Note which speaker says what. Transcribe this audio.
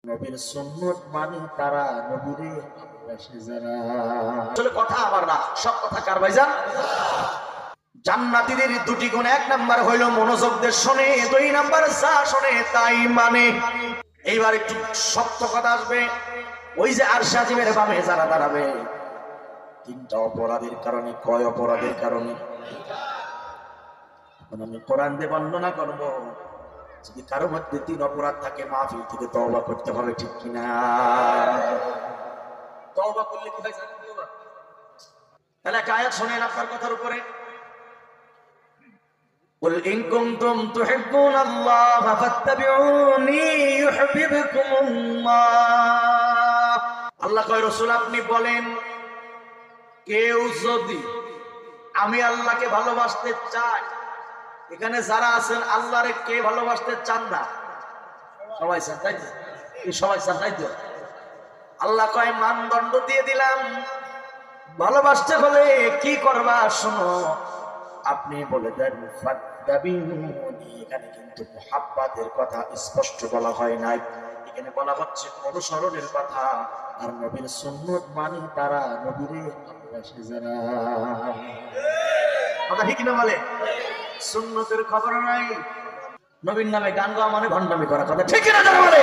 Speaker 1: নবীর সুন্নত মানি তারা, নবীরে ভালোবাসে যারা। আসলে কথা আমার না, সব কথা কার ভাইজান? জান্নাতীদের দুটি গুণ, এক নাম্বার হইল মনোযোগ দিয়ে শোনে, দুই নাম্বার যা শোনে তাই মানে। এইবার একটু শক্ত কথা আসবে। ওই যে আরশে আজিমের বামে যারা দাঁড়াবে, তিনটা অপরাধের কারণে। কয় অপরাধের কারণে? এখন আমি কোরআন দিয়ে বর্ণনা করব। যদি কারো মধ্যে তিন অপরাধ থাকে, মাহফিল থেকে তওবা করতে হবে, ঠিক কিনা? তওবা করলে কি হয় জানেন? তাহলে একটা আয়াত শুনেন আপনার কথার উপরে। قل إن كنتم تحبون الله فاتبعوني يحببكم الله। আল্লাহ কয়, রাসূল আপনি বলেন, কেউ যদি আমি আল্লাহকে ভালোবাসতে চাই, এখানে যারা আছেন আল্লাহরে কে ভালোবাসতে চান না? সবাই চান, তাই তো? সবাই চান, তাই তো? আল্লাহ কয়, মানদণ্ড দিয়ে দিলাম, ভালোবাসতে হলে কি করবা শোনো। আপনি বলে দেন ফাত্তাবিউনি। এখানে কিন্তু মুহাব্বতের কথা স্পষ্ট বলা হয় নাই, এখানে বলা হচ্ছে অনুসরণের কথা। আর নবীর সুন্নত মানি তারা, নবীরে ভালোবাসে যারা। কথা ঠিক না বলে? সুন্নতের খবর নাই, নবীর নামে গান গাওয়া মানে ভণ্ডামি করা। কথা ঠিক না যারা বলে?